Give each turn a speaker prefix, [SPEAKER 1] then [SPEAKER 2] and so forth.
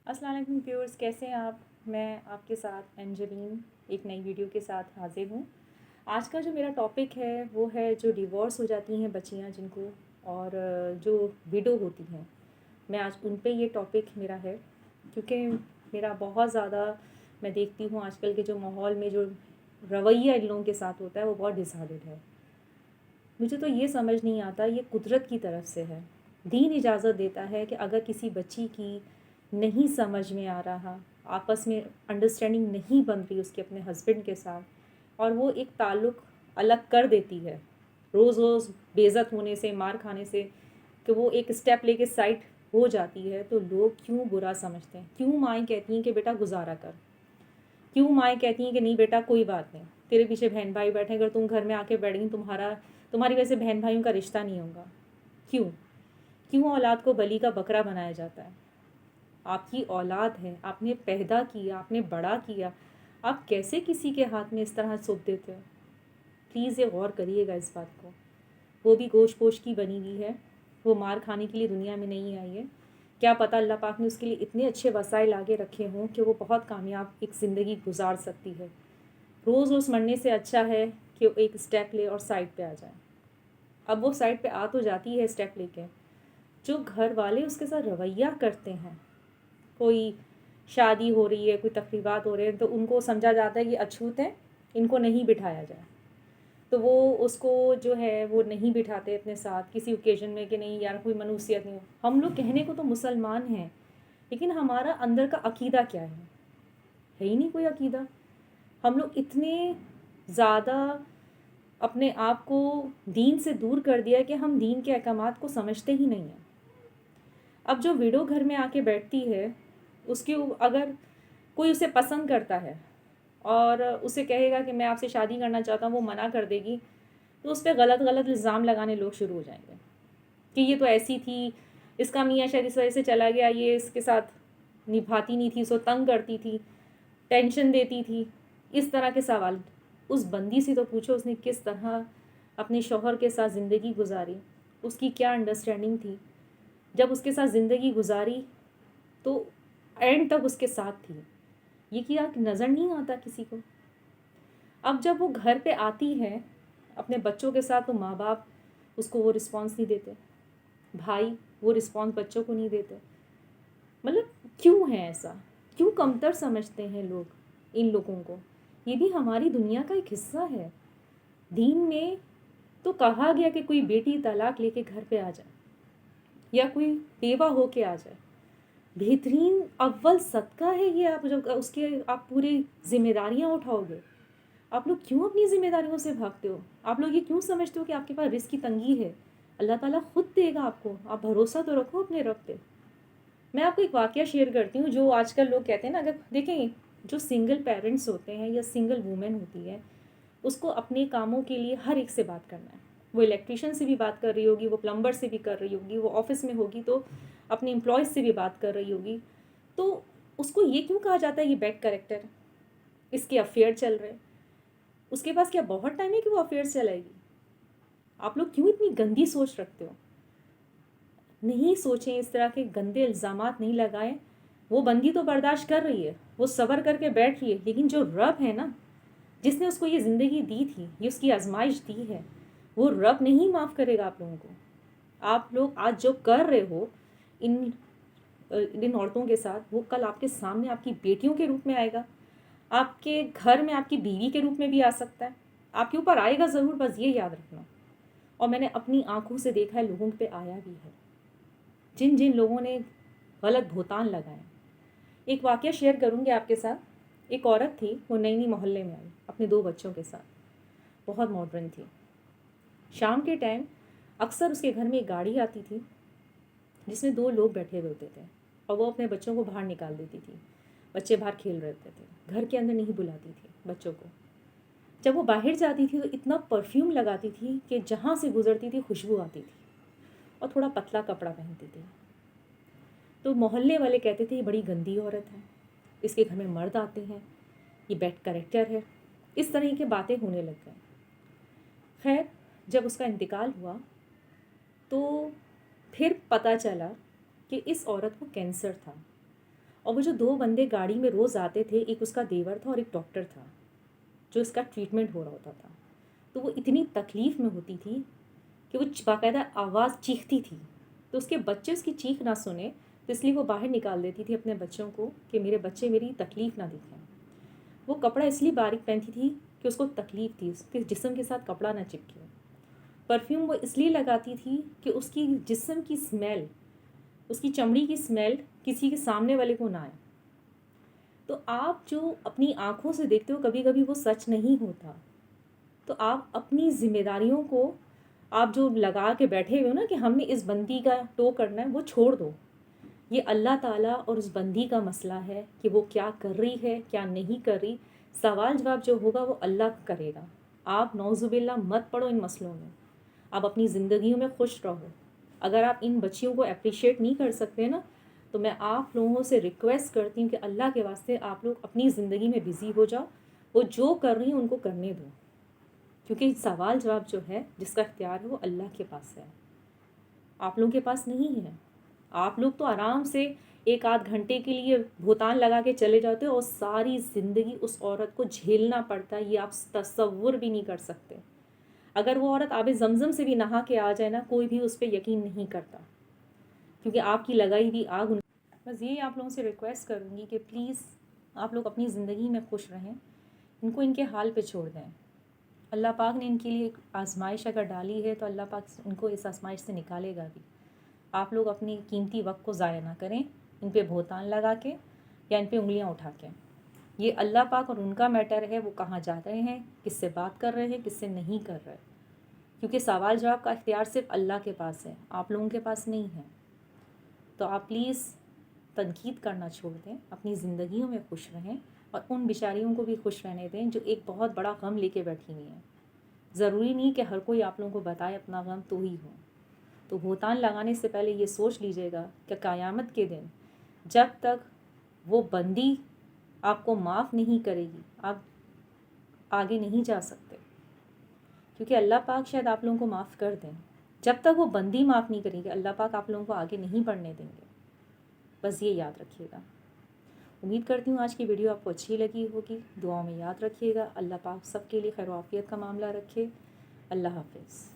[SPEAKER 1] السلام علیکم ویورز، کیسے ہیں آپ؟ میں آپ کے ساتھ انجلین ایک نئی ویڈیو کے ساتھ حاضر ہوں۔ آج کا جو میرا ٹاپک ہے وہ ہے جو ڈیورس ہو جاتی ہیں بچیاں جن کو، اور جو ویڈو ہوتی ہیں، میں آج ان پہ یہ ٹاپک میرا ہے، کیونکہ میرا بہت زیادہ میں دیکھتی ہوں آج کل کے جو ماحول میں جو رویہ ان لوگوں کے ساتھ ہوتا ہے وہ بہت ڈسآرڈرڈ ہے۔ مجھے تو یہ سمجھ نہیں آتا، یہ قدرت کی طرف سے ہے۔ دین اجازت دیتا ہے کہ اگر کسی بچی کی نہیں سمجھ میں آ رہا، آپس میں انڈرسٹینڈنگ نہیں بن رہی اس کے اپنے ہسبینڈ کے ساتھ، اور وہ ایک تعلق الگ کر دیتی ہے روز روز بے عزت ہونے سے، مار کھانے سے، کہ وہ ایک اسٹیپ لے کے سائڈ ہو جاتی ہے، تو لوگ کیوں برا سمجھتے ہیں؟ کیوں مائیں کہتی ہیں کہ بیٹا گزارا کر؟ کیوں مائیں کہتی ہیں کہ نہیں بیٹا کوئی بات نہیں، تیرے پیچھے بہن بھائی بیٹھے، اگر تم گھر میں آ کے بیٹھ گئی تمہاری وجہ سے بہن بھائیوں کا رشتہ نہیں ہوگا؟ کیوں اولاد کو بلی کا بکرا بنایا جاتا ہے؟ آپ کی اولاد ہے، آپ نے پیدا کیا، آپ نے بڑا کیا، آپ کیسے کسی کے ہاتھ میں اس طرح سونپ دیتے ہو؟ پلیز یہ غور کریے گا اس بات کو۔ وہ بھی گوشت پوش کی بنی ہوئی ہے، وہ مار کھانے کے لیے دنیا میں نہیں آئی ہے۔ کیا پتہ اللہ پاک نے اس کے لیے اتنے اچھے وسائل آگے رکھے ہوں کہ وہ بہت کامیاب ایک زندگی گزار سکتی ہے۔ روز روز مرنے سے اچھا ہے کہ وہ ایک اسٹیپ لے اور سائڈ پہ آ جائے۔ اب وہ سائڈ پہ آ تو جاتی ہے اسٹیپ لے کے، جو گھر والے اس کے ساتھ رویہ کرتے ہیں، کوئی شادی ہو رہی ہے، کوئی تقریبات ہو رہے ہیں، تو ان کو سمجھا جاتا ہے کہ اچھوت ہیں، ان کو نہیں بٹھایا جائے، تو وہ اس کو جو ہے وہ نہیں بٹھاتے اپنے ساتھ کسی اوکیزن میں، کہ نہیں یار کوئی منوسیت نہیں ہو۔ ہم لوگ کہنے کو تو مسلمان ہیں، لیکن ہمارا اندر کا عقیدہ کیا ہے ہی نہیں کوئی عقیدہ۔ ہم لوگ اتنے زیادہ اپنے آپ کو دین سے دور کر دیا کہ ہم دین کے احکامات کو سمجھتے ہی نہیں ہیں۔ اب جو ویڈو گھر میں آ کے بیٹھتی ہے، اس کی اگر کوئی اسے پسند کرتا ہے اور اسے کہے گا کہ میں آپ سے شادی کرنا چاہتا ہوں، وہ منع کر دے گی، تو اس پہ غلط غلط الزام لگانے لوگ شروع ہو جائیں گے کہ یہ تو ایسی تھی، اس کا میاں شاید اس وجہ سے چلا گیا، یہ اس کے ساتھ نبھاتی نہیں تھی، اس کو تنگ کرتی تھی، ٹینشن دیتی تھی، اس طرح کے سوال۔ اس بندی سے تو پوچھو اس نے کس طرح اپنے شوہر کے ساتھ زندگی گزاری، اس کی کیا انڈرسٹینڈنگ تھی، جب اس کے ساتھ زندگی گزاری تو اینڈ تک اس کے ساتھ تھی۔ یہ کیا نظر نہیں آتا کسی کو؟ اب جب وہ گھر پہ آتی ہے اپنے بچوں کے ساتھ، تو ماں باپ اس کو وہ رسپانس نہیں دیتے، بھائی وہ رسپانس بچوں کو نہیں دیتے۔ مطلب کیوں ہے ایسا؟ کیوں کمتر سمجھتے ہیں لوگ ان لوگوں کو؟ یہ بھی ہماری دنیا کا ایک حصہ ہے۔ دین میں تو کہا گیا کہ کوئی بیٹی طلاق لے کے گھر پہ آ جائے یا کوئی بیوہ ہو کے آ جائے، بہترین اول صدقہ ہے یہ، آپ جب اس کے آپ پوری ذمہ داریاں اٹھاؤ گے۔ آپ لوگ کیوں اپنی ذمہ داریوں سے بھاگتے ہو؟ آپ لوگ یہ کیوں سمجھتے ہو کہ آپ کے پاس رزق کی تنگی ہے؟ اللہ تعالیٰ خود دے گا آپ کو، آپ بھروسہ تو رکھو اپنے رب پہ۔ میں آپ کو ایک واقعہ شیئر کرتی ہوں، جو آج کل لوگ کہتے ہیں نا، اگر دیکھیں جو سنگل پیرنٹس ہوتے ہیں یا سنگل وومن ہوتی ہے، اس کو اپنے کاموں کے لیے ہر ایک سے بات کرنا ہے۔ وہ الیکٹریشین سے بھی بات کر رہی ہوگی، وہ پلمبر سے بھی کر رہی ہوگی، وہ آفس میں ہوگی تو اپنے امپلائز سے بھی بات کر رہی ہوگی، تو اس کو یہ کیوں کہا جاتا ہے یہ بیڈ کریکٹر، اس کے افیئر چل رہے ہیں؟ اس کے پاس کیا بہت ٹائم ہے کہ وہ افیئر چلائے گی؟ آپ لوگ کیوں اتنی گندی سوچ رکھتے ہو؟ نہیں سوچیں، اس طرح کے گندے الزامات نہیں لگائیں۔ وہ بندی تو برداشت کر رہی ہے، وہ صبر کر کے بیٹھ رہی ہے، لیکن جو رب ہے نا، جس نے اس کو یہ زندگی دی تھی، یہ اس کی آزمائش دی ہے، وہ رب نہیں معاف کرے گا آپ لوگوں کو۔ آپ لوگ آج جو کر رہے ہو ان عورتوں کے ساتھ، وہ کل آپ کے سامنے آپ کی بیٹیوں کے روپ میں آئے گا، آپ کے گھر میں آپ کی بیوی کے روپ میں بھی آ سکتا ہے، آپ کے اوپر آئے گا ضرور، بس یہ یاد رکھنا۔ اور میں نے اپنی آنکھوں سے دیکھا ہے، لوگوں پہ آیا بھی ہے، جن جن لوگوں نے غلط بہتان لگائے۔ ایک واقعہ شیئر کروں گی آپ کے ساتھ۔ ایک عورت تھی، وہ نئی نئی محلے میں آئی اپنے 2 بچوں کے ساتھ، بہت ماڈرن تھی۔ شام کے ٹائم اکثر اس کے گھر میں ایک گاڑی آتی تھی جس میں 2 لوگ بیٹھے ہوئے ہوتے تھے، اور وہ اپنے بچوں کو باہر نکال دیتی تھی۔ بچے باہر کھیل رہے ہوتے تھے، گھر کے اندر نہیں بلاتی تھی بچوں کو۔ جب وہ باہر جاتی تھی تو اتنا پرفیوم لگاتی تھی کہ جہاں سے گزرتی تھی خوشبو آتی تھی، اور تھوڑا پتلا کپڑا پہنتی تھی۔ تو محلے والے کہتے تھے یہ بڑی گندی عورت ہے، اس کے گھر میں مرد آتے ہیں، یہ بیڈ کریکٹر ہے، اس طرح کی باتیں ہونے لگ گئیں۔ خیر، جب اس کا انتقال ہوا تو پھر پتہ چلا کہ اس عورت کو کینسر تھا، اور وہ جو 2 بندے گاڑی میں روز آتے تھے، ایک اس کا دیور تھا اور ایک ڈاکٹر تھا جو اس کا ٹریٹمنٹ ہو رہا ہوتا تھا، تو وہ اتنی تکلیف میں ہوتی تھی کہ وہ باقاعدہ آواز چیختی تھی، تو اس کے بچے اس کی چیخ نہ سنیں، تو اس لیے وہ باہر نکال دیتی تھی اپنے بچوں کو کہ میرے بچے میری تکلیف نہ دیکھیں۔ وہ کپڑا اس لیے باریک پہنتی تھی کہ اس کو تکلیف تھی، اس کے جسم کے ساتھ کپڑا نہ چپکے۔ پرفیوم وہ اس لیے لگاتی تھی کہ اس کی جسم کی سمیل، اس کی چمڑی کی سمیل کسی کے سامنے والے کو نہ آئے۔ تو آپ جو اپنی آنکھوں سے دیکھتے ہو کبھی کبھی وہ سچ نہیں ہوتا، تو آپ اپنی ذمہ داریوں کو آپ جو لگا کے بیٹھے ہوئے ہو نا کہ ہم نے اس بندی کا ٹو کرنا ہے، وہ چھوڑ دو۔ یہ اللہ تعالیٰ اور اس بندی کا مسئلہ ہے کہ وہ کیا کر رہی ہے کیا نہیں کر رہی، سوال جواب جو ہوگا وہ اللہ کرے گا۔ آپ نعوذ باللہ مت پڑو ان مسئلوں میں، آپ اپنی زندگیوں میں خوش رہو۔ اگر آپ ان بچیوں کو اپریشیٹ نہیں کر سکتے نا، تو میں آپ لوگوں سے ریکویسٹ کرتی ہوں کہ اللہ کے واسطے آپ لوگ اپنی زندگی میں بزی ہو جاؤ، وہ جو کر رہی ہیں ان کو کرنے دو، کیونکہ سوال جواب جو ہے جس کا اختیار ہے وہ اللہ کے پاس ہے، آپ لوگوں کے پاس نہیں ہے۔ آپ لوگ تو آرام سے 1 آدھ گھنٹے کے لیے بہتان لگا کے چلے جاتے ہو اور ساری زندگی اس عورت کو جھیلنا پڑتا ہے، یہ آپ تصور بھی نہیں کر سکتے۔ اگر وہ عورت آب زمزم سے بھی نہا کے آ جائے نا، کوئی بھی اس پہ یقین نہیں کرتا، کیونکہ آپ کی لگائی ہوئی آگ بس یہی آپ لوگوں سے ریکویسٹ کروں گی کہ پلیز آپ لوگ اپنی زندگی میں خوش رہیں، ان کو ان کے حال پہ چھوڑ دیں۔ اللہ پاک نے ان کے لیے ایک آزمائش اگر ڈالی ہے تو اللہ پاک ان کو اس آزمائش سے نکالے گا بھی۔ آپ لوگ اپنی قیمتی وقت کو ضائع نہ کریں ان پہ بہتان لگا کے یا ان پہ انگلیاں اٹھا کے۔ یہ اللہ پاک اور ان کا میٹر ہے، وہ کہاں جا رہے ہیں، کس سے بات کر رہے ہیں، کس سے نہیں کر رہے، کیونکہ سوال جواب کا اختیار صرف اللہ کے پاس ہے، آپ لوگوں کے پاس نہیں ہے۔ تو آپ پلیز تنقید کرنا چھوڑ دیں، اپنی زندگیوں میں خوش رہیں اور ان بیچاریوں کو بھی خوش رہنے دیں جو ایک بہت بڑا غم لے کے بیٹھی ہوئی ہیں۔ ضروری نہیں کہ ہر کوئی آپ لوگوں کو بتائے اپنا غم تو ہی ہو۔ تو بہتان لگانے سے پہلے یہ سوچ لیجئے گا کہ قیامت کے دن جب تک وہ بندی آپ کو معاف نہیں کرے گی آپ آگے نہیں جا سکتے، کیونکہ اللہ پاک شاید آپ لوگوں کو معاف کر دیں، جب تک وہ بندی معاف نہیں کرے گی اللہ پاک آپ لوگوں کو آگے نہیں بڑھنے دیں گے۔ بس یہ یاد رکھیے گا۔ امید کرتی ہوں آج کی ویڈیو آپ کو اچھی لگی ہوگی، دعاؤں میں یاد رکھیے گا۔ اللہ پاک سب کے لیے خیر و عافیت کا معاملہ رکھے۔ اللہ حافظ۔